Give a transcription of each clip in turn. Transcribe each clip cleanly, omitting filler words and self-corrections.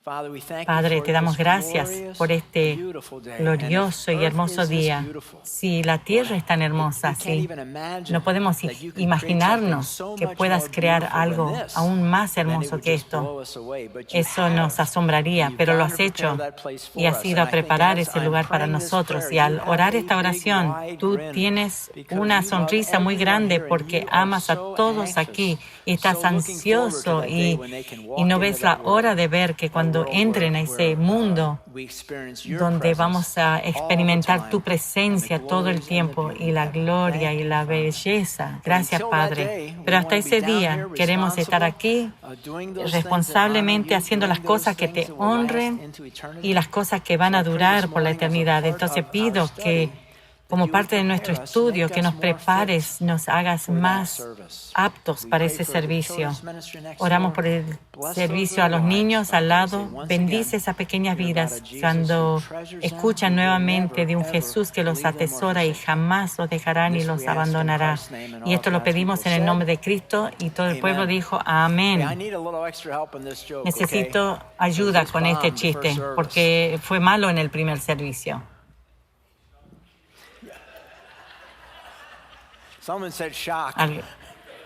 Padre, te damos gracias por este glorioso y hermoso día. Sí, la tierra es tan hermosa, sí. No podemos imaginarnos que puedas crear algo aún más hermoso que esto. Eso nos asombraría, pero lo has hecho y has ido a preparar ese lugar para nosotros. Y al orar esta oración, tú tienes una sonrisa muy grande porque amas a todos aquí y estás ansioso y no ves la hora de ver que cuando entren a ese mundo donde vamos a experimentar tu presencia todo el tiempo y la gloria y la belleza. Gracias, Padre. Pero hasta ese día queremos estar aquí responsablemente haciendo las cosas que te honren y las cosas que van a durar por la eternidad. Entonces pido que como parte de nuestro estudio, que nos prepares, nos hagas más aptos para ese servicio. Oramos por el servicio a los niños al lado. Bendice esas pequeñas vidas cuando escuchan nuevamente de un Jesús que los atesora y jamás los dejará ni los abandonará. Y esto lo pedimos en el nombre de Cristo y todo el pueblo dijo amén. Necesito ayuda con este chiste porque fue malo en el primer servicio.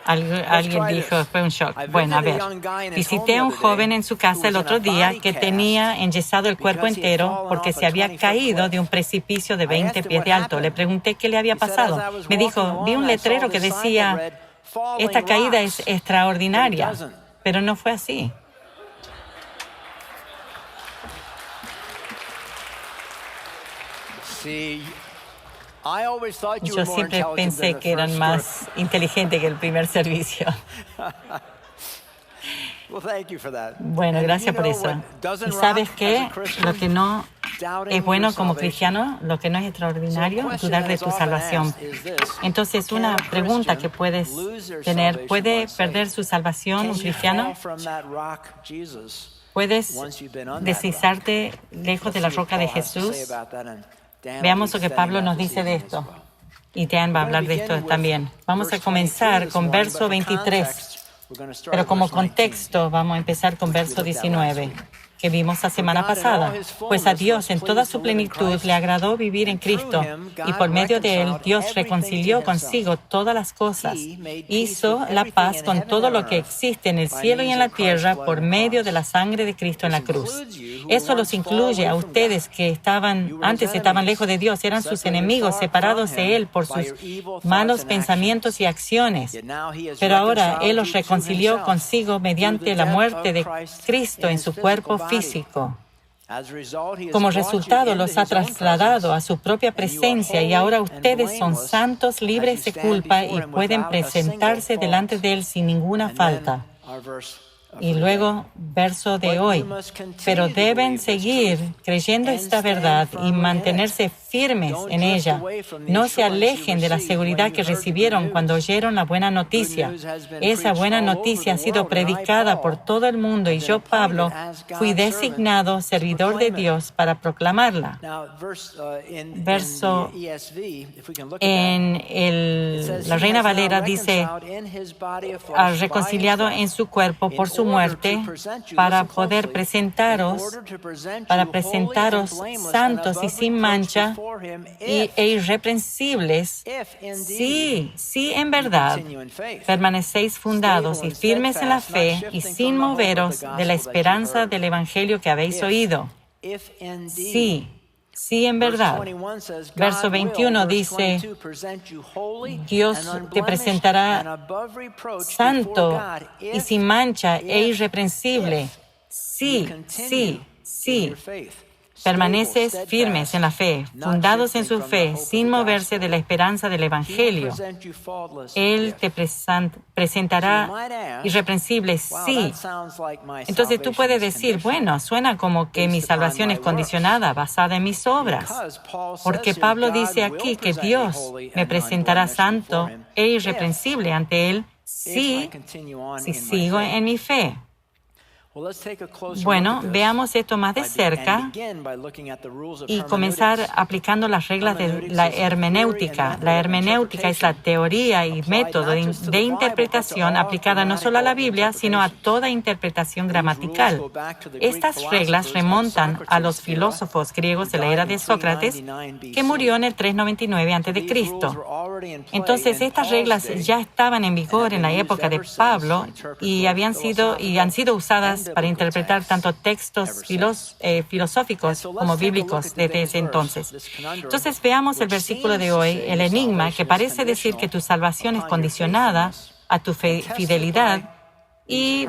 Alguien dijo, fue un shock. Bueno, a ver, visité a un joven en su casa el otro día que tenía enyesado el cuerpo entero porque se había caído de un precipicio de 20 pies de alto. Le pregunté qué le había pasado. Me dijo, vi un letrero que decía, esta caída es extraordinaria, pero no fue así. Yo siempre pensé que eran más inteligentes que el primer servicio. Bueno, gracias por eso. ¿Y sabes qué? Lo que no es bueno como cristiano, lo que no es extraordinario, dudar de tu salvación. Entonces, una pregunta que puedes tener, ¿puede perder su salvación un cristiano? ¿Puedes deslizarte lejos de la roca de Jesús? Veamos lo que Pablo nos dice de esto. Y Dan va a hablar de esto también. Vamos a comenzar con verso 23. Pero como contexto vamos a empezar con verso 19, que vimos la semana pasada. Pues a Dios en toda su plenitud le agradó vivir en Cristo, y por medio de Él Dios reconcilió consigo todas las cosas. Hizo la paz con todo lo que existe en el cielo y en la tierra por medio de la sangre de Cristo en la cruz. Eso los incluye a ustedes que antes estaban lejos de Dios, eran sus enemigos, separados de Él por sus malos pensamientos y acciones. Pero ahora Él los reconcilió consigo mediante la muerte de Cristo en su cuerpo físico. Como resultado, los ha trasladado a su propia presencia y ahora ustedes son santos, libres de culpa y pueden presentarse delante de Él sin ninguna falta. Y luego, verso de hoy. Pero deben seguir creyendo esta verdad y mantenerse firmes en ella. No se alejen de la seguridad que recibieron cuando oyeron la buena noticia. Esa buena noticia ha sido predicada por todo el mundo y yo, Pablo, fui designado servidor de Dios para proclamarla. Verso en la Reina Valera dice, reconciliado en su cuerpo por su muerte para poder presentaros santos y sin mancha e irreprensibles si en verdad permanecéis fundados y firmes en la fe y sin moveros de la esperanza del Evangelio que habéis oído. Sí, en verdad. Verso 21 dice, Dios te presentará santo y sin mancha e irreprensible. Sí. Permaneces firmes en la fe, fundados en su fe, sin moverse de la esperanza del Evangelio. Él te presentará irreprensible, sí. Entonces tú puedes decir, bueno, suena como que mi salvación es condicionada, basada en mis obras. Porque Pablo dice aquí que Dios me presentará santo e irreprensible ante Él si sigo en mi fe. Bueno, veamos esto más de cerca y comenzar aplicando las reglas de la hermenéutica. La hermenéutica es la teoría y método de interpretación aplicada no solo a la Biblia, sino a toda interpretación gramatical. Estas reglas remontan a los filósofos griegos de la era de Sócrates, que murió en el 399 a.C. Entonces, estas reglas ya estaban en vigor en la época de Pablo y han sido usadas para interpretar tanto textos filosóficos como bíblicos desde ese entonces. Entonces veamos el versículo de hoy, el enigma que parece decir que tu salvación es condicionada a tu fidelidad, y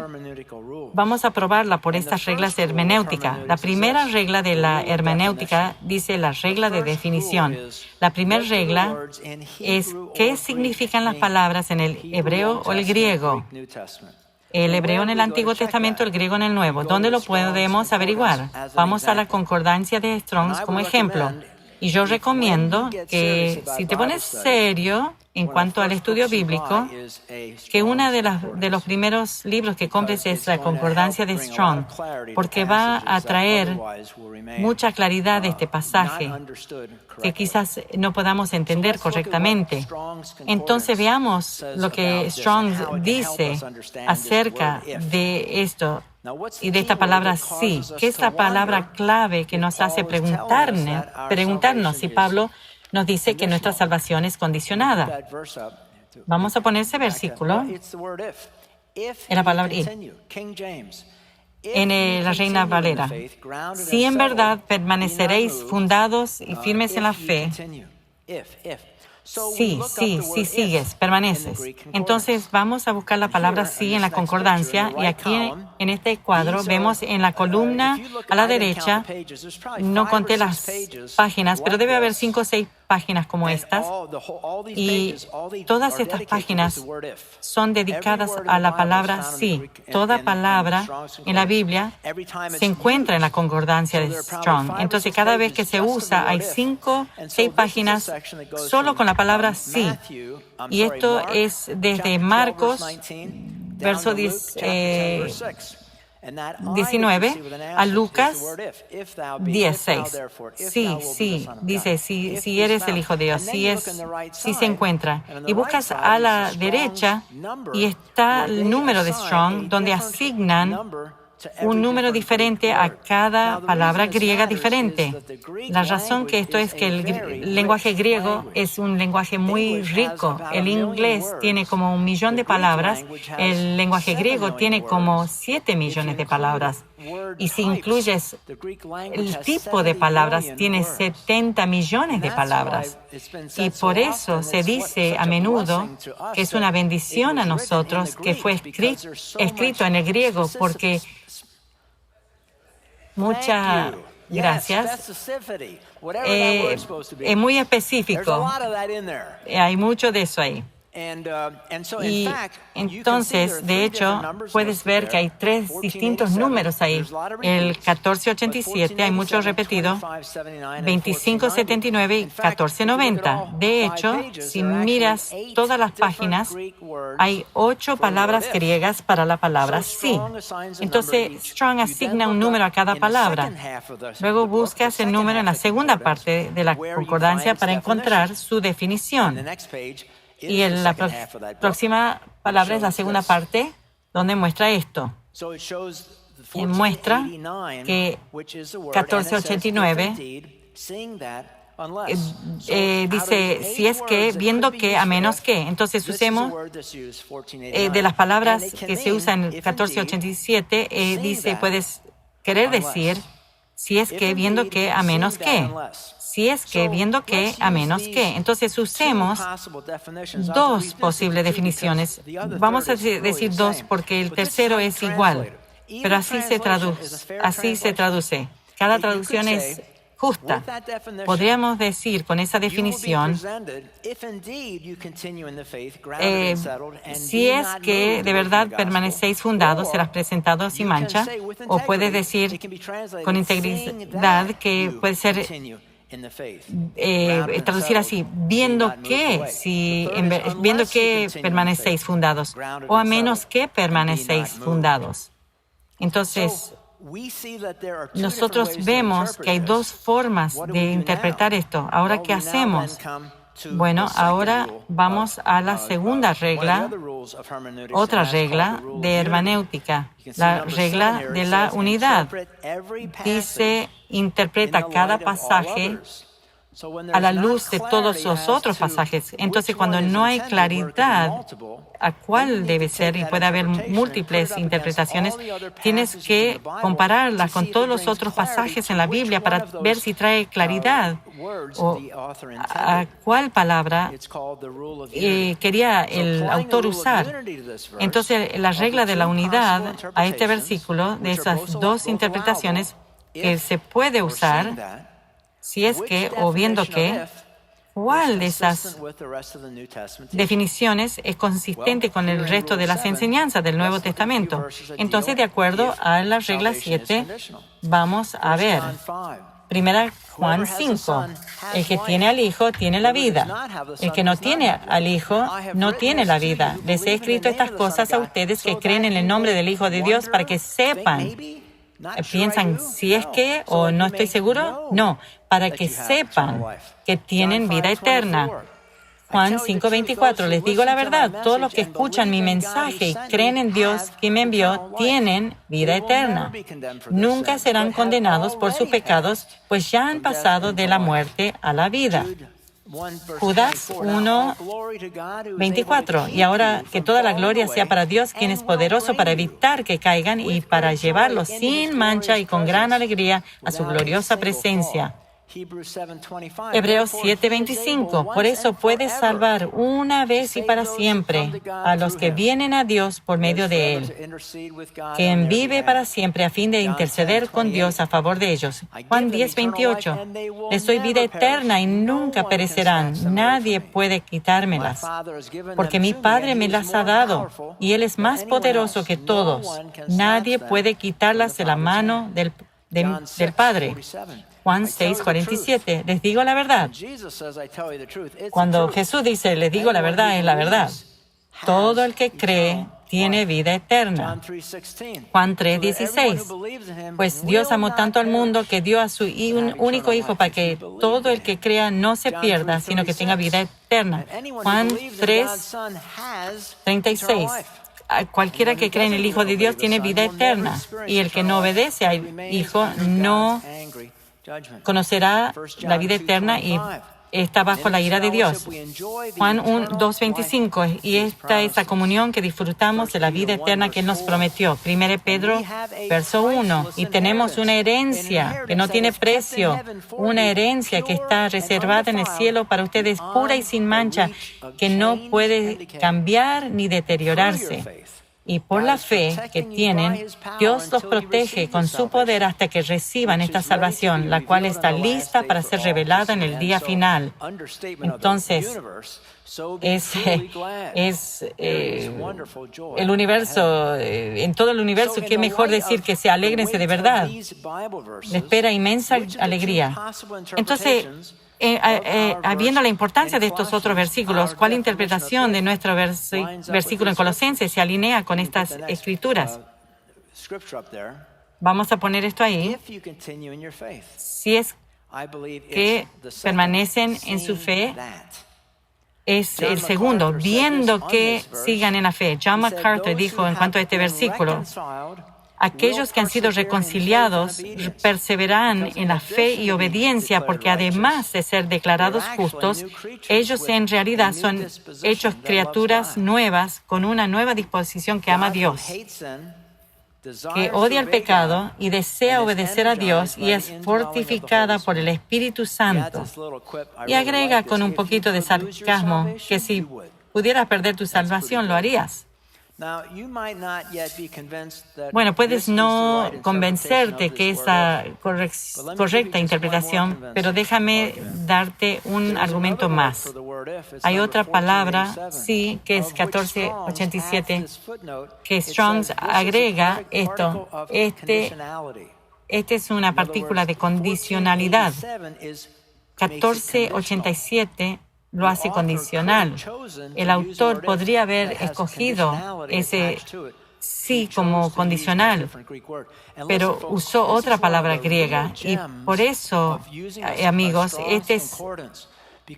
vamos a probarla por estas reglas de hermenéutica. La primera regla de la hermenéutica dice la regla de definición. La primera regla es qué significan las palabras en el hebreo o el griego. El hebreo en el Antiguo Testamento, el griego en el Nuevo. ¿Dónde lo podemos averiguar? Vamos a la concordancia de Strong's como ejemplo. Y yo recomiendo que si te pones serio en cuanto al estudio bíblico, que uno de los primeros libros que compres es la concordancia de Strong, porque va a traer mucha claridad de este pasaje que quizás no podamos entender correctamente. Entonces veamos lo que Strong dice acerca de esto y de esta palabra sí, que es la palabra clave que nos hace preguntarnos si Pablo nos dice que nuestra salvación es condicionada. Vamos a poner ese versículo en la palabra if. En la Reina Valera. Si en verdad permaneceréis fundados y firmes en la fe. Sí, sigues, permaneces. Entonces vamos a buscar la palabra sí en la concordancia y aquí en este cuadro vemos en la columna a la derecha, no conté las páginas, pero debe haber 5 o 6 páginas como estas y todas estas páginas son dedicadas a la palabra sí. Toda palabra en la Biblia se encuentra en la concordancia de Strong. Entonces cada vez que se usa hay 5 o 6 páginas solo con la palabra sí. Y esto es desde Marcos, verso 19 a Lucas 16. Sí, dice, si eres el Hijo de Dios, sí se encuentra. Y buscas a la derecha y está el número de Strong, donde asignan un número diferente a cada palabra griega diferente. La razón que esto es que el lenguaje griego es un lenguaje muy rico. El inglés tiene como 1 millón de palabras. El lenguaje griego tiene como 7 millones de palabras. Y si incluyes el tipo de palabras, tiene 70 millones de palabras. Y por eso se dice a menudo que es una bendición a nosotros que fue escrito en el griego, porque muchas gracias. Es muy específico. Hay mucho de eso ahí. Y entonces, de hecho, puedes ver que hay 3 distintos números ahí. El 1487, hay mucho repetido, 2579 y 1490. De hecho, si miras todas las páginas, hay 8 palabras griegas para la palabra sí. Entonces, Strong asigna un número a cada palabra. Luego buscas el número en la segunda parte de la concordancia para encontrar su definición. Y en la próxima palabra es la segunda parte, donde muestra esto. Y muestra que 1489 dice, si es que, viendo que, a menos que. Entonces usemos de las palabras que se usan en 1487, dice, puedes querer decir, si es que, viendo que, a menos que. Si es que, viendo que, a menos que. Entonces usemos 2 posibles definiciones. Vamos a decir 2 porque el tercero es igual, pero así se traduce. Cada traducción es justa. Podríamos decir con esa definición, si es que de verdad permanecéis fundados, serás presentado sin mancha, o puedes decir con integridad que puede ser traducir así, viendo que permanecéis fundados, o a menos que permanecéis fundados. Entonces, nosotros vemos que hay dos formas de interpretar esto. Ahora, ¿qué hacemos? Bueno, ahora vamos a la segunda regla, otra regla de hermenéutica, la regla de la unidad. Dice, interpreta cada pasaje a la luz de todos los otros pasajes. Entonces, cuando no hay claridad a cuál debe ser y puede haber múltiples interpretaciones, tienes que compararlas con todos los otros pasajes en la Biblia para ver si trae claridad o a cuál palabra quería el autor usar. Entonces, la regla de la unidad a este versículo, de esas dos interpretaciones que se puede usar, si es que, o viendo que, ¿cuál de esas definiciones es consistente con el resto de las enseñanzas del Nuevo Testamento? Entonces, de acuerdo a la regla 7, vamos a ver. Primera Juan 5. El que tiene al Hijo tiene la vida. El que no tiene al Hijo no tiene la vida. Les he escrito estas cosas a ustedes que creen en el nombre del Hijo de Dios para que sepan. ¿Piensan si es que o no estoy seguro? No, para que sepan que tienen vida eterna. Juan 5:24, les digo la verdad, todos los que escuchan mi mensaje y creen en Dios que me envió, tienen vida eterna. Nunca serán condenados por sus pecados, pues ya han pasado de la muerte a la vida. Judas 1:24. Y ahora que toda la gloria sea para Dios, quien es poderoso para evitar que caigan y para llevarlos sin mancha y con gran alegría a su gloriosa presencia. Hebreos 7:25. Por eso puede salvar una vez y para siempre a los que vienen a Dios por medio de Él, quien vive para siempre a fin de interceder con Dios a favor de ellos. Juan 10:28. Les doy vida eterna y nunca perecerán. Nadie puede quitármelas, porque mi Padre me las ha dado y Él es más poderoso que todos. Nadie puede quitarlas de la mano del Padre. Juan 6:47. Les digo la verdad. Cuando Jesús dice, les digo la verdad, es la verdad. Todo el que cree tiene vida eterna. Juan 3:16. Pues Dios amó tanto al mundo que dio a su único Hijo para que todo el que crea no se pierda, sino que tenga vida eterna. Juan 3:36. Cualquiera que cree en el Hijo de Dios tiene vida eterna, y el que no obedece al Hijo no conocerá la vida eterna y está bajo la ira de Dios. Juan 2:25. Y esta es la comunión que disfrutamos de la vida eterna que Él nos prometió. 1 Pedro, verso 1. Y tenemos una herencia que no tiene precio, una herencia que está reservada en el cielo para ustedes, pura y sin mancha, que no puede cambiar ni deteriorarse. Y por la fe que tienen, Dios los protege con su poder hasta que reciban esta salvación, la cual está lista para ser revelada en el día final. Entonces, el universo, en todo el universo, qué mejor decir que se alégrense de verdad. Le espera inmensa alegría. Entonces, habiendo la importancia de estos otros versículos, ¿cuál interpretación de nuestro versículo en Colosenses se alinea con estas escrituras? Vamos a poner esto ahí. Si es que permanecen en su fe, es el segundo, viendo que sigan en la fe. John MacArthur dijo en cuanto a este versículo, aquellos que han sido reconciliados perseverarán en la fe y obediencia, porque además de ser declarados justos, ellos en realidad son hechos criaturas nuevas con una nueva disposición que ama a Dios, que odia el pecado y desea obedecer a Dios y es fortificada por el Espíritu Santo. Y agrega con un poquito de sarcasmo que si pudieras perder tu salvación, lo harías. Bueno, puedes no convencerte que es la correcta interpretación, pero déjame darte un argumento más. Hay otra palabra, sí, que es 1487, que Strong's agrega esto. Este es una partícula de condicionalidad. 1487 lo hace condicional. El autor podría haber escogido ese sí como condicional, pero usó otra palabra griega. Y por eso, amigos, este es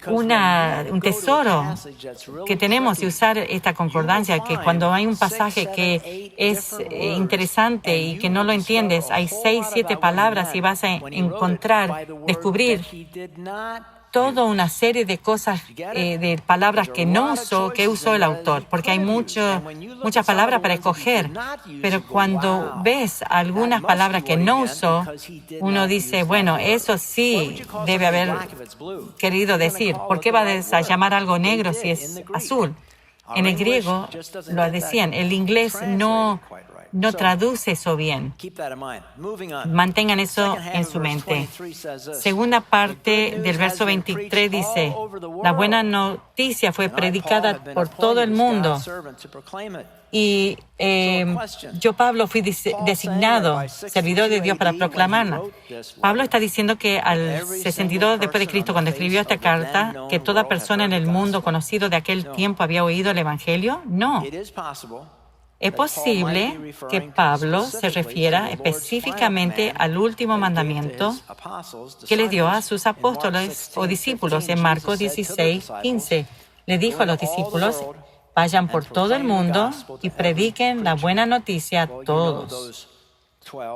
un tesoro que tenemos y usar esta concordancia, que cuando hay un pasaje que es interesante y que no lo entiendes, hay 6, 7 palabras y vas a encontrar, descubrir toda una serie de cosas, de palabras que no usó, que usó el autor, porque hay muchas palabras para escoger. Pero cuando ves algunas palabras que no usó, uno dice, bueno, eso sí debe haber querido decir. ¿Por qué va a llamar algo negro si es azul? En el griego lo decían, el inglés no traduce eso bien. Mantengan eso en su mente. Segunda parte del verso 23 dice, la buena noticia fue predicada por todo el mundo. Y yo, Pablo, fui designado servidor de Dios para proclamarla. Pablo está diciendo que al 62 después de Cristo, cuando escribió esta carta, que toda persona en el mundo conocido de aquel tiempo había oído el Evangelio. No. Es posible que Pablo se refiera específicamente al último mandamiento que le dio a sus apóstoles o discípulos en Marcos 16:15. Le dijo a los discípulos, vayan por todo el mundo y prediquen la buena noticia a todos.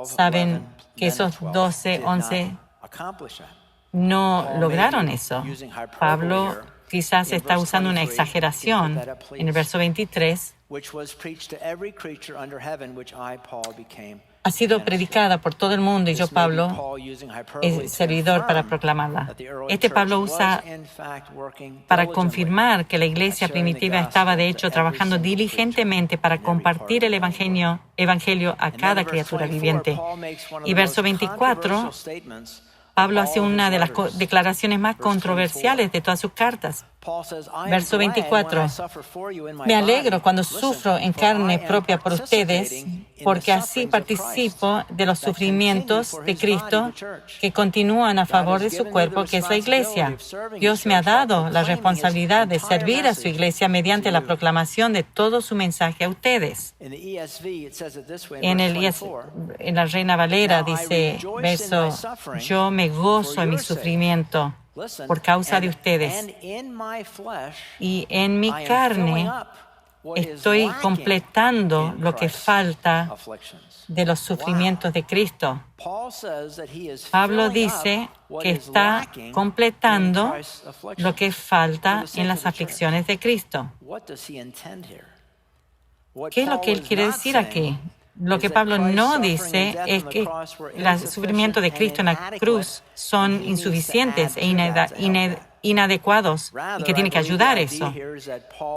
Saben que esos 12, 11 no lograron eso. Pablo quizás está usando una exageración en el verso 23. Ha sido predicada por todo el mundo y yo, Pablo, es servidor para proclamarla. Este Pablo usa para confirmar que la iglesia primitiva estaba, de hecho, trabajando diligentemente para compartir el Evangelio a cada criatura viviente. Y verso 24, Pablo hace una de las declaraciones más controversiales de todas sus cartas. Verso 24. Me alegro cuando sufro en carne propia por ustedes, porque así participo de los sufrimientos de Cristo que continúan a favor de su cuerpo, que es la iglesia. Dios me ha dado la responsabilidad de servir a su iglesia mediante la proclamación de todo su mensaje a ustedes. En la Reina Valera dice, verso, yo me gozo en mi sufrimiento por causa de ustedes. Y en mi carne estoy completando lo que falta de los sufrimientos de Cristo. Pablo dice que está completando lo que falta en las aflicciones de Cristo. ¿Qué es lo que él quiere decir aquí? Lo que Pablo no dice es que los sufrimientos de Cristo en la cruz son insuficientes e inadecuados y que tiene que ayudar eso.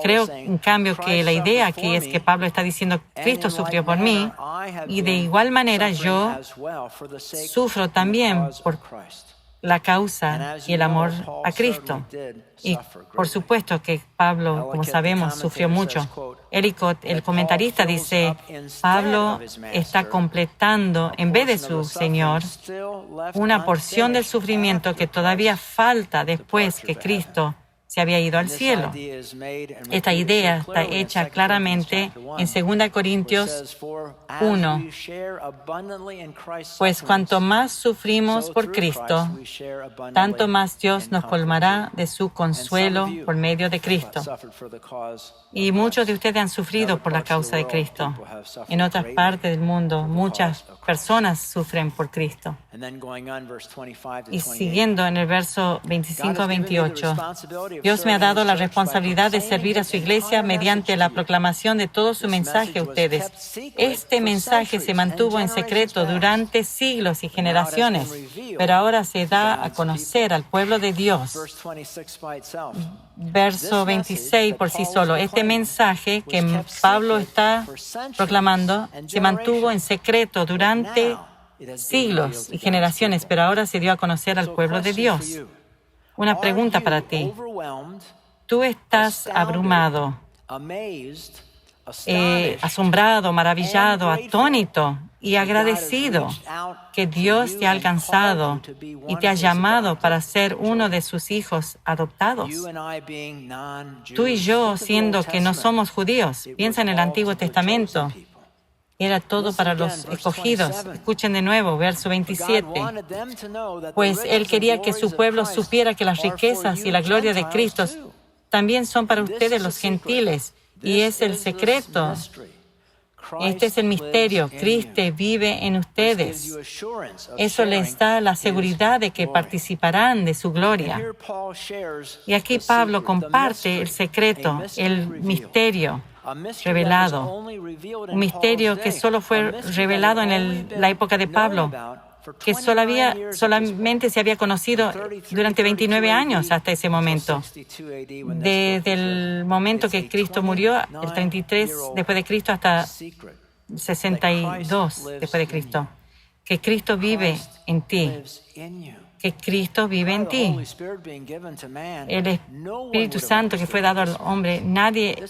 Creo, en cambio, que la idea aquí es que Pablo está diciendo, Cristo sufrió por mí y de igual manera yo sufro también por la causa y el amor a Cristo. Y por supuesto que Pablo, como sabemos, sufrió mucho. Ellicott, el comentarista, dice, Pablo está completando, en vez de su Señor, una porción del sufrimiento que todavía falta después que Cristo se había ido al cielo. Esta idea está hecha claramente en 2 Corintios 1. Pues cuanto más sufrimos por Cristo, tanto más Dios nos colmará de su consuelo por medio de Cristo. Y muchos de ustedes han sufrido por la causa de Cristo. En otras partes del mundo, muchas personas sufren por Cristo. Y siguiendo en el verso 25-28, Dios me ha dado la responsabilidad de servir a su iglesia mediante la proclamación de todo su mensaje a ustedes. Este mensaje se mantuvo en secreto durante siglos y generaciones, pero ahora se da a conocer al pueblo de Dios. Verso 26 por sí solo. Este mensaje que Pablo está proclamando se mantuvo en secreto durante siglos y generaciones, pero ahora se dio a conocer al pueblo de Dios. Una pregunta para ti. ¿Tú estás abrumado, asombrado, maravillado, atónito y agradecido que Dios te ha alcanzado y te ha llamado para ser uno de sus hijos adoptados? Tú y yo, siendo que no somos judíos, piensa en el Antiguo Testamento. Era todo para los escogidos. Escuchen de nuevo, verso 27. Pues Él quería que su pueblo supiera que las riquezas y la gloria de Cristo también son para ustedes los gentiles. Y es el secreto. Este es el misterio. Cristo vive en ustedes. Eso les da la seguridad de que participarán de su gloria. Y aquí Pablo comparte el secreto, el misterio revelado. Un misterio que solo fue revelado en la época de Pablo, que solamente se había conocido durante 29 años hasta ese momento. Desde el momento que Cristo murió, el 33 después de Cristo, hasta 62 después de Cristo. Que Cristo vive en ti. Que Cristo vive en ti. El Espíritu Santo que fue dado al hombre,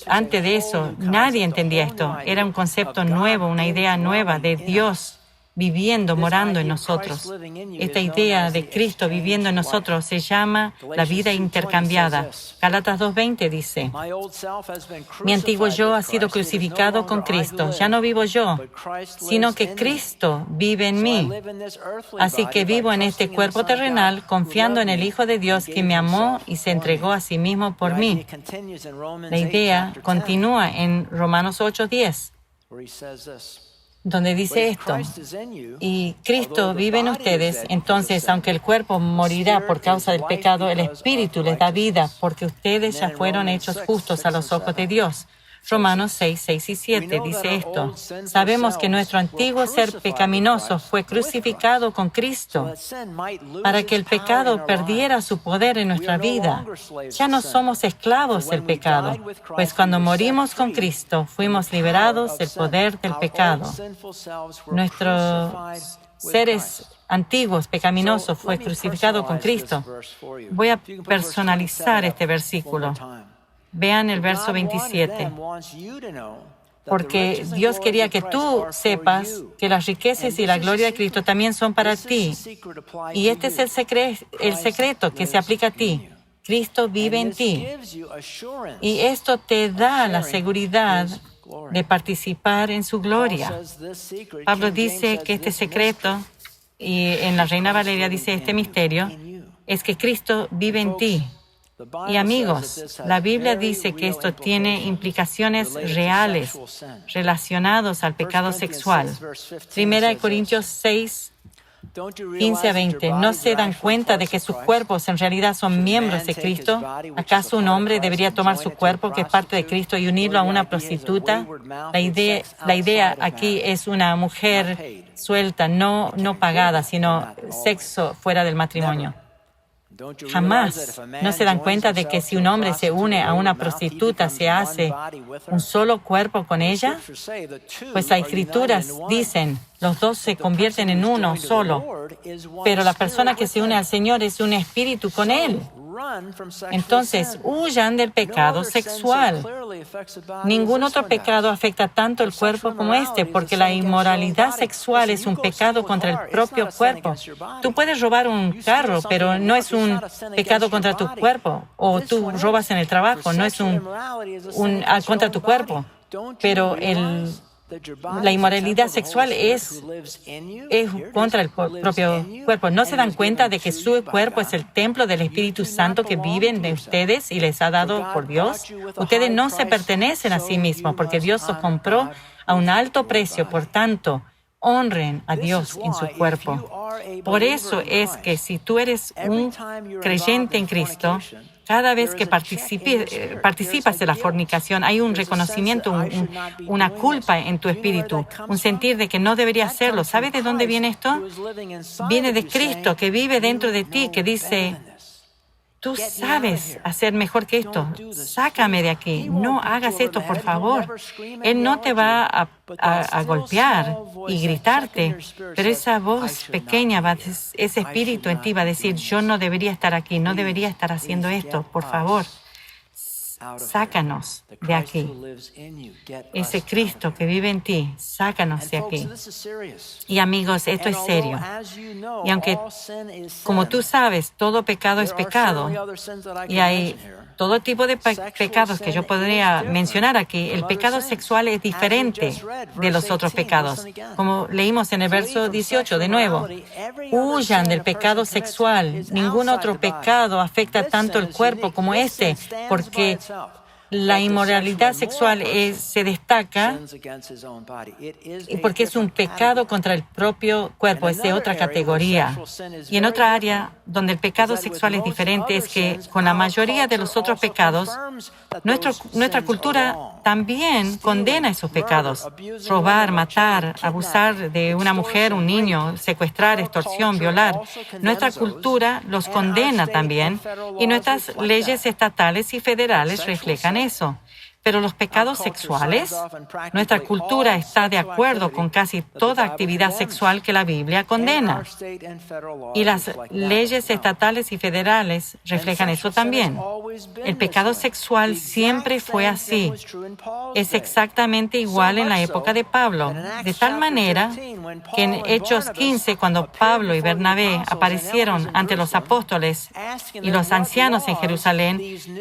antes de eso, nadie entendía esto. Era un concepto nuevo, una idea nueva de Dios viviendo, morando en nosotros. Esta idea de Cristo viviendo en nosotros se llama la vida intercambiada. Gálatas 2:20 dice, mi antiguo yo ha sido crucificado con Cristo. Ya no vivo yo, sino que Cristo vive en mí. Así que vivo en este cuerpo terrenal confiando en el Hijo de Dios que me amó y se entregó a sí mismo por mí. La idea continúa en Romanos 8:10. Donde dice esto, y Cristo vive en ustedes, entonces, aunque el cuerpo morirá por causa del pecado, el Espíritu les da vida, porque ustedes ya fueron hechos justos a los ojos de Dios. Romanos 6 y 7 dice esto. Sabemos que nuestro antiguo ser pecaminoso fue crucificado con Cristo para que el pecado perdiera su poder en nuestra vida. Ya no somos esclavos del pecado, pues cuando morimos con Cristo fuimos liberados del poder del pecado. Nuestros seres antiguos, pecaminosos, fue crucificado con Cristo. Voy a personalizar este versículo. Vean el verso 27. Porque Dios quería que tú sepas que las riquezas y la gloria de Cristo también son para ti. Y este es el secreto que se aplica a ti. Cristo vive en ti. Y esto te da la seguridad de participar en su gloria. Pablo dice que este secreto, y en la Reina Valeria dice este misterio, es que Cristo vive en ti. Y amigos, la Biblia dice que esto tiene implicaciones reales relacionadas al pecado sexual. 1 Corintios 6, 15 a 20. ¿No se dan cuenta de que sus cuerpos en realidad son miembros de Cristo? ¿Acaso un hombre debería tomar su cuerpo, que es parte de Cristo, y unirlo a una prostituta? La idea aquí es una mujer suelta, no pagada, sino sexo fuera del matrimonio. Jamás. ¿No se dan cuenta de que si un hombre se une a una prostituta, se hace un solo cuerpo con ella? Pues las Escrituras dicen, los dos se convierten en uno solo, pero la persona que se une al Señor es un espíritu con Él. Entonces, huyan del pecado sexual. Ningún otro pecado afecta tanto el cuerpo como este, porque la inmoralidad sexual es un pecado contra el propio cuerpo. Tú puedes robar un carro, pero no es un pecado contra tu cuerpo. O tú robas en el trabajo, no es contra tu cuerpo. Pero la inmoralidad sexual es contra el propio cuerpo. ¿No se dan cuenta de que su cuerpo es el templo del Espíritu Santo que vive en ustedes y les ha dado por Dios? Ustedes no se pertenecen a sí mismos porque Dios los compró a un alto precio. Por tanto, honren a Dios en su cuerpo. Por eso es que si tú eres un creyente en Cristo, cada vez que participas de la fornicación, hay un reconocimiento, una culpa en tu espíritu, un sentir de que no deberías hacerlo. ¿Sabes de dónde viene esto? Viene de Cristo, que vive dentro de ti, que dice, tú sabes hacer mejor que esto. Sácame de aquí. No hagas esto, por favor. Él no te va a golpear y gritarte, pero esa voz pequeña, ese espíritu en ti va a decir, yo no debería estar aquí, no debería estar haciendo esto, por favor. sácanos de aquí. Ese Cristo que vive en ti, sácanos de aquí. Y amigos, esto es serio. Y aunque, como tú sabes, todo pecado es pecado, y hay todo tipo de pecados que yo podría mencionar aquí, el pecado sexual es diferente de los otros pecados. Como leímos en el verso 18, de nuevo, huyan del pecado sexual. Ningún otro pecado afecta tanto el cuerpo como este, porque la inmoralidad sexual se destaca porque es un pecado contra el propio cuerpo, es de otra categoría. Y en otra área donde el pecado sexual es diferente es que con la mayoría de los otros pecados, nuestra cultura también condena esos pecados. Robar, matar, abusar de una mujer, un niño, secuestrar, extorsión, violar. Nuestra cultura los condena también y nuestras leyes estatales y federales reflejan eso. Pero los pecados sexuales, nuestra cultura está de acuerdo con casi toda actividad sexual que la Biblia condena. Y las leyes estatales y federales reflejan eso también. El pecado sexual siempre fue así. Es exactamente igual en la época de Pablo. De tal manera que en Hechos 15, cuando Pablo y Bernabé aparecieron ante los apóstoles y los ancianos en Jerusalén,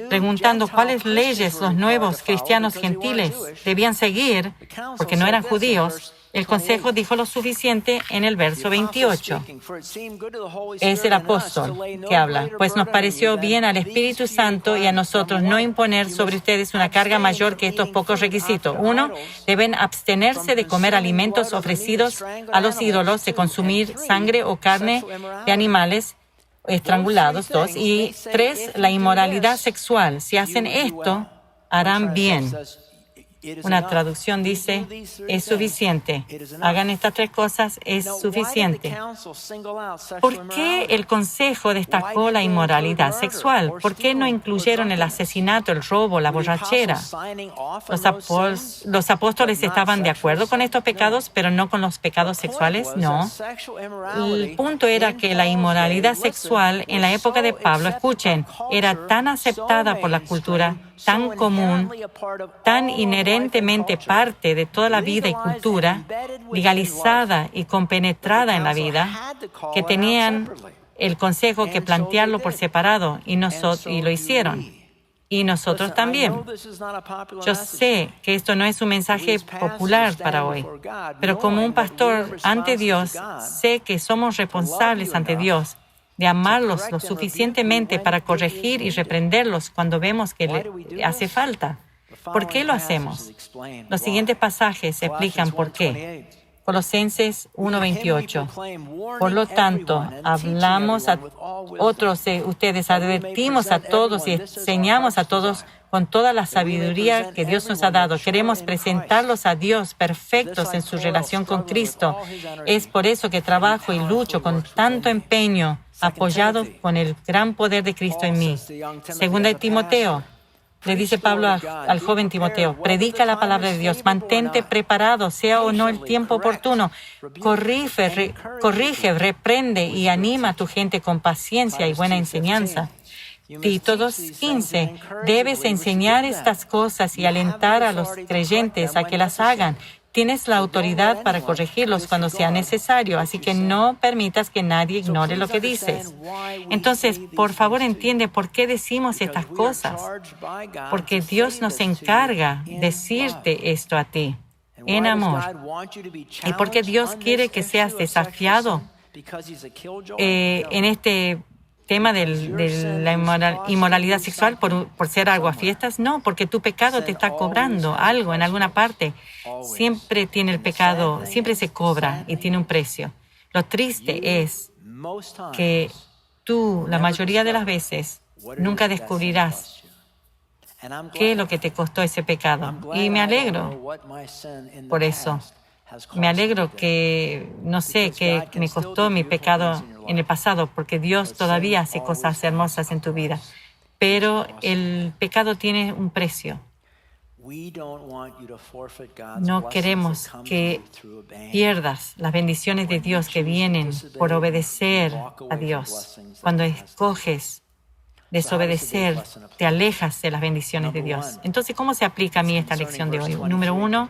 preguntando cuáles leyes los nuevos cristianos gentiles debían seguir, porque no eran judíos, el Consejo dijo lo suficiente en el verso 28. Es el apóstol que habla. Pues nos pareció bien al Espíritu Santo y a nosotros no imponer sobre ustedes una carga mayor que estos pocos requisitos. 1, deben abstenerse de comer alimentos ofrecidos a los ídolos, de consumir sangre o carne de animales estrangulados. 2, y 3, la inmoralidad sexual. Si hacen esto, harán bien. Una traducción dice, es suficiente. Hagan estas 3 cosas, es suficiente. ¿Por qué el Consejo destacó la inmoralidad sexual? ¿Por qué no incluyeron el asesinato, el robo, la borrachera? Los apóstoles estaban de acuerdo con estos pecados, pero no con los pecados sexuales, no. El punto era que la inmoralidad sexual en la época de Pablo, escuchen, era tan aceptada por la cultura, tan común, tan inherentemente parte de toda la vida y cultura, legalizada y compenetrada en la vida, que tenían el consejo que plantearlo por separado y lo hicieron. Y nosotros también. Yo sé que esto no es un mensaje popular para hoy, pero como un pastor ante Dios, sé que somos responsables ante Dios de amarlos lo suficientemente para corregir y reprenderlos cuando vemos que le hace falta. ¿Por qué lo hacemos? Los siguientes pasajes explican por qué. Colosenses 1:28. Por lo tanto, hablamos a otros de ustedes, advertimos a todos y enseñamos a todos con toda la sabiduría que Dios nos ha dado. Queremos presentarlos a Dios perfectos en su relación con Cristo. Es por eso que trabajo y lucho con tanto empeño, apoyado con el gran poder de Cristo en mí. Segunda de Timoteo. Le dice Pablo al joven Timoteo, predica la palabra de Dios, mantente preparado, sea o no el tiempo oportuno, corrige, reprende y anima a tu gente con paciencia y buena enseñanza. Tito 2:15, debes enseñar estas cosas y alentar a los creyentes a que las hagan. Tienes la autoridad para corregirlos cuando sea necesario, así que no permitas que nadie ignore lo que dices. Entonces, por favor, entiende por qué decimos estas cosas. Porque Dios nos encarga decirte esto a ti, en amor. Y porque Dios quiere que seas desafiado en este tema de la inmoralidad sexual por ser aguafiestas. No, porque tu pecado te está cobrando algo en alguna parte. Siempre tiene el pecado, siempre se cobra y tiene un precio. Lo triste es que tú, la mayoría de las veces, nunca descubrirás qué es lo que te costó ese pecado. Y me alegro por eso. Me alegro que no sé qué me costó mi pecado en el pasado, porque Dios todavía hace cosas hermosas en tu vida. Pero el pecado tiene un precio. No queremos que pierdas las bendiciones de Dios que vienen por obedecer a Dios. Cuando escoges desobedecer, te alejas de las bendiciones de Dios. Entonces, ¿cómo se aplica a mí esta lección de hoy? Número 1,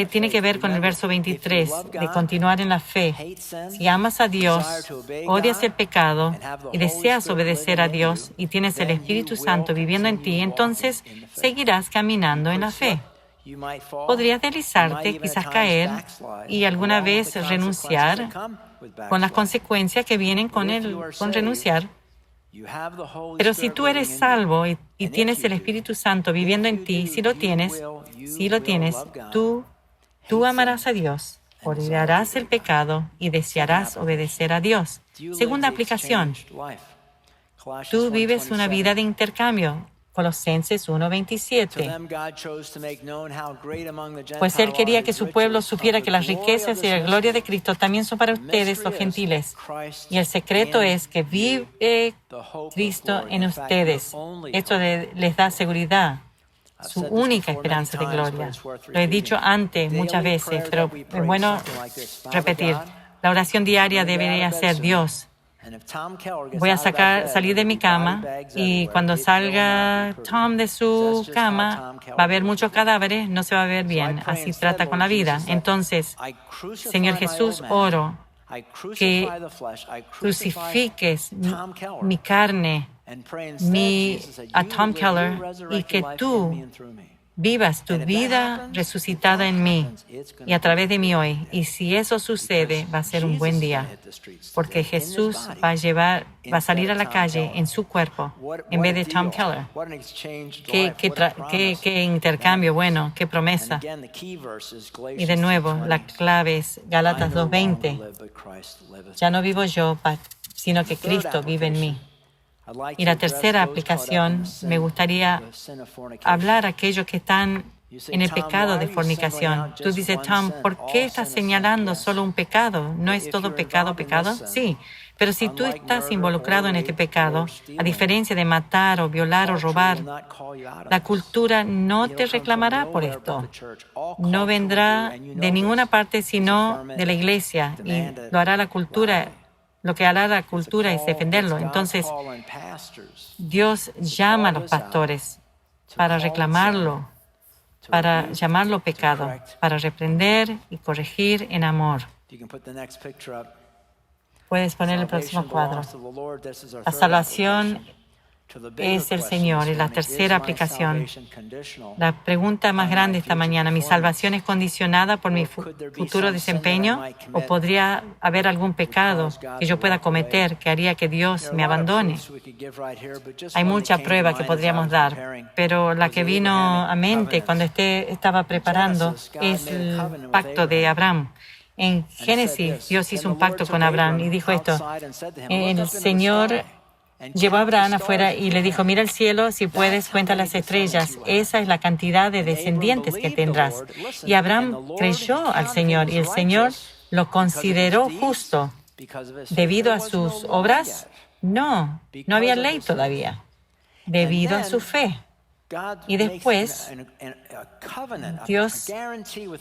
tiene que ver con el verso 23, de continuar en la fe. Si amas a Dios, odias el pecado y deseas obedecer a Dios y tienes el Espíritu Santo viviendo en ti, entonces seguirás caminando en la fe. Podrías deslizarte, quizás caer y alguna vez renunciar con las consecuencias que vienen con renunciar. Pero si tú eres salvo y tienes el Espíritu Santo viviendo en ti, si lo tienes, tú amarás a Dios, odiarás el pecado y desearás obedecer a Dios. Segunda aplicación, tú vives una vida de intercambio. Colosenses 1:27. Pues Él quería que su pueblo supiera que las riquezas y la gloria de Cristo también son para ustedes, los gentiles. Y el secreto es que vive Cristo en ustedes. Esto les da seguridad, su única esperanza de gloria. Lo he dicho antes muchas veces, pero es bueno repetir. La oración diaria debería ser: Dios, voy a salir de mi cama y cuando salga Tom de su cama va a haber muchos cadáveres, no se va a ver bien. Así trata con la vida. Entonces, Señor Jesús, oro que crucifiques mi carne, a Tom Keller, y que tú vivas tu vida resucitada en mí y a través de mí hoy. Y si eso sucede, va a ser un buen día, porque Jesús va a salir a la calle en su cuerpo en vez de Tom Keller. Qué intercambio, bueno, qué promesa. Y de nuevo, la clave es Gálatas 2:20. Ya no vivo yo, sino que Cristo vive en mí. Y la tercera aplicación, me gustaría hablar a aquellos que están en el pecado de fornicación. Tú dices, Tom, ¿por qué estás señalando solo un pecado? ¿No es todo pecado? Sí, pero si tú estás involucrado en este pecado, a diferencia de matar o violar o robar, la cultura no te reclamará por esto. No vendrá de ninguna parte sino de la iglesia, y lo hará la cultura. Lo que hará la cultura es defenderlo. Entonces, Dios llama a los pastores para reclamarlo, para llamarlo pecado, para reprender y corregir en amor. Puedes poner el próximo cuadro. La salvación es el Señor. Y la tercera aplicación, la pregunta más grande esta mañana: ¿mi salvación es condicionada por mi futuro desempeño? ¿O podría haber algún pecado que yo pueda cometer que haría que Dios me abandone? Hay mucha prueba que podríamos dar, pero la que vino a mente cuando estaba preparando es el pacto de Abraham. En Génesis, Dios hizo un pacto con Abraham y dijo esto: el Señor llevó a Abraham afuera y le dijo, mira el cielo, si puedes, cuenta las estrellas. Esa es la cantidad de descendientes que tendrás. Y Abraham creyó al Señor y el Señor lo consideró justo. ¿Debido a sus obras? No había ley todavía. Debido a su fe. Y después, Dios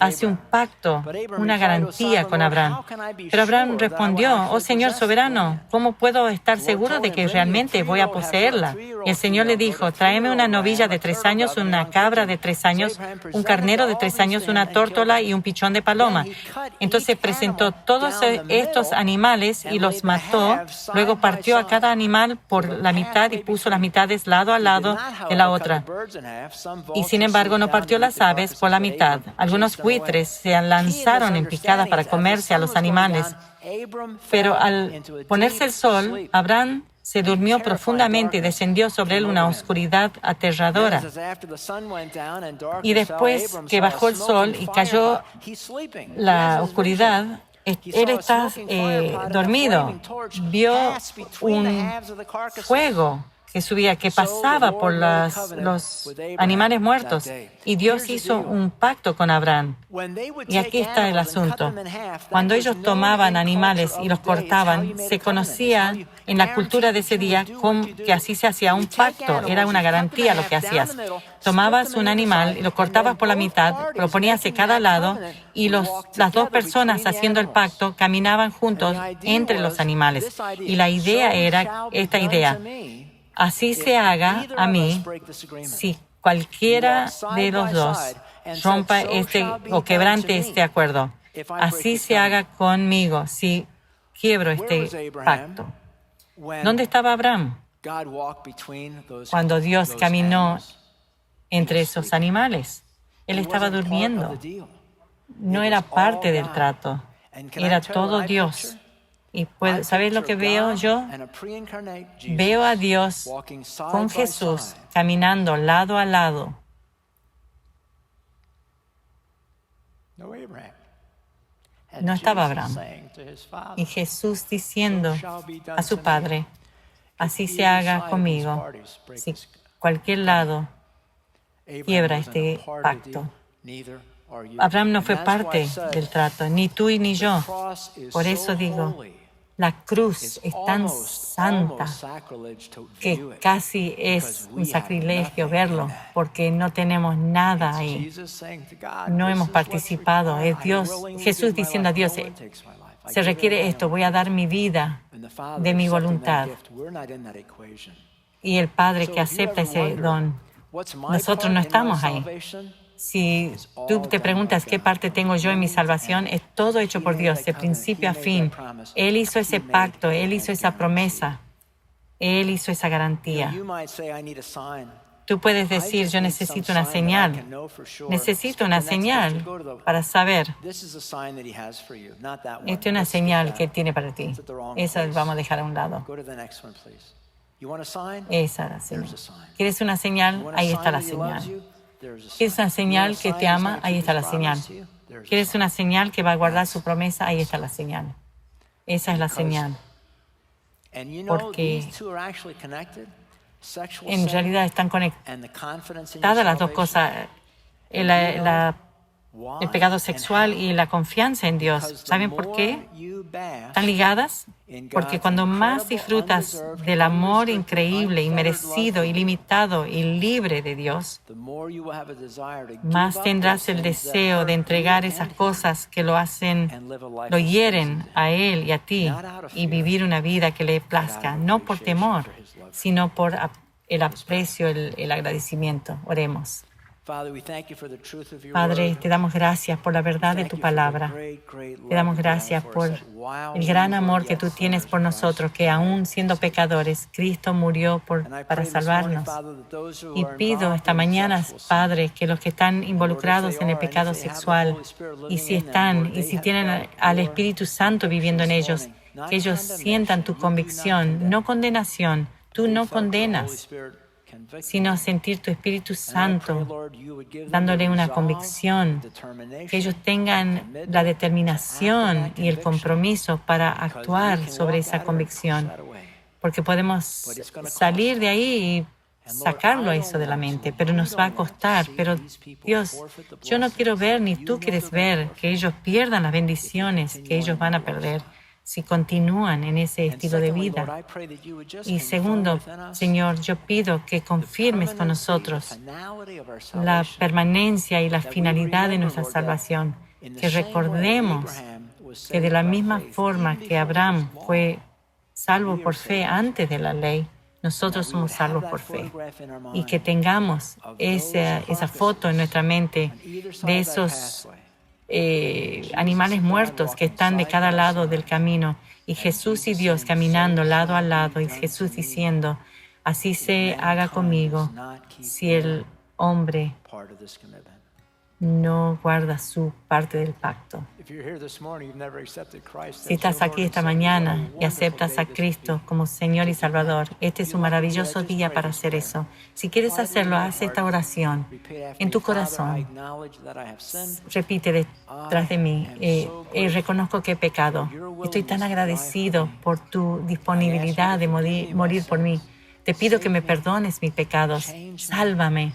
hace un pacto, una garantía con Abraham. Pero Abraham respondió, oh Señor soberano, ¿cómo puedo estar seguro de que realmente voy a poseerla? Y el Señor le dijo, tráeme una novilla de 3 años, una cabra de 3 años, un carnero de 3 años, una tórtola y un pichón de paloma. Entonces presentó todos estos animales y los mató. Luego partió a cada animal por la mitad y puso las mitades lado a lado de la otra. Y sin embargo no partió las aves por la mitad. Algunos buitres se lanzaron en picada para comerse a los animales. Pero al ponerse el sol, Abraham se durmió profundamente y descendió sobre él una oscuridad aterradora. Y después que bajó el sol y cayó la oscuridad, él está dormido. Vio un fuego que subía, que pasaba por los animales muertos. Y Dios hizo un pacto con Abraham. Y aquí está el asunto. Cuando ellos tomaban animales y los cortaban, se conocía en la cultura de ese día que así se hacía un pacto. Era una garantía lo que hacías. Tomabas un animal y lo cortabas por la mitad, lo ponías de cada lado y las dos personas haciendo el pacto caminaban juntos entre los animales. Y la idea era esta idea. Así se haga a mí si cualquiera de los dos rompa o quebrante este acuerdo. Así se haga conmigo si quiebro este pacto. ¿Dónde estaba Abraham cuando Dios caminó entre esos animales? Él estaba durmiendo. No era parte del trato. Era todo Dios. Y ¿sabes lo que veo yo? Veo a Dios con Jesús caminando lado a lado. No estaba Abraham. Y Jesús diciendo a su Padre, así se haga conmigo si cualquier lado quiebra este pacto. Abraham no fue parte del trato, ni tú y ni yo. Por eso digo, la cruz es tan santa que casi es un sacrilegio verlo, porque no tenemos nada ahí. No hemos participado. Es Dios, Jesús diciendo a Dios, se requiere esto, voy a dar mi vida de mi voluntad. Y el Padre que acepta ese don. Nosotros no estamos ahí. Si tú te preguntas qué parte tengo yo en mi salvación, es todo hecho por Dios, de principio a fin. Él hizo ese pacto, Él hizo esa promesa, Él hizo esa garantía. Tú puedes decir, yo necesito una señal. Necesito una señal para saber. Esta es una señal que Él tiene para ti. Esa vamos a dejar a un lado. Esa es la señal. ¿Quieres una señal? Ahí está la señal. ¿Quieres una señal que te ama? Ahí está la señal. ¿Quieres una señal que va a guardar su promesa? Ahí está la señal. Esa es la señal. Porque en realidad están conectadas las dos cosas. El pecado sexual y la confianza en Dios. ¿Saben por qué? ¿Están ligadas? Porque cuando más disfrutas del amor increíble, inmerecido, ilimitado y libre de Dios, más tendrás el deseo de entregar esas cosas que lo hieren a Él y a ti, y vivir una vida que le plazca, no por temor, sino por el aprecio, el agradecimiento. Oremos. Padre, te damos gracias por la verdad de tu palabra. Te damos gracias por el gran amor que tú tienes por nosotros, que aún siendo pecadores, Cristo murió para salvarnos. Y pido esta mañana, Padre, que los que están involucrados en el pecado sexual, y si tienen al Espíritu Santo viviendo en ellos, que ellos sientan tu convicción, no condenación. Tú no condenas, sino sentir tu Espíritu Santo dándole una convicción, que ellos tengan la determinación y el compromiso para actuar sobre esa convicción, porque podemos salir de ahí y sacarlo eso de la mente, pero nos va a costar. Pero Dios, yo no quiero ver, ni tú quieres ver, que ellos pierdan las bendiciones que ellos van a perder si continúan en ese estilo de vida. Y segundo, Señor, yo pido que confirmes con nosotros la permanencia y la finalidad de nuestra salvación, que recordemos que de la misma forma que Abraham fue salvo por fe antes de la ley, nosotros somos salvos por fe, y que tengamos esa foto en nuestra mente de esos animales muertos que están de cada lado del camino, y Jesús y Dios caminando lado a lado, y Jesús diciendo, así se haga conmigo si el hombre no guarda su parte del pacto. Si estás aquí esta mañana y aceptas a Cristo como Señor y Salvador, este es un maravilloso día para hacer eso. Si quieres hacerlo, haz esta oración en tu corazón. Repite detrás de mí. Reconozco que he pecado. Estoy tan agradecido por tu disponibilidad de morir por mí. Te pido que me perdones mis pecados. Sálvame.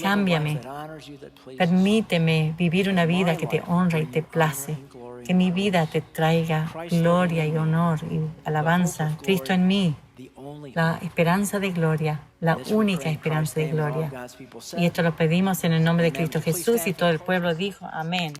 Cámbiame. Permíteme vivir una vida que te honra y te place. Que mi vida te traiga gloria y honor y alabanza. Cristo en mí, la esperanza de gloria, la única esperanza de gloria. Y esto lo pedimos en el nombre de Cristo Jesús, y todo el pueblo dijo amén.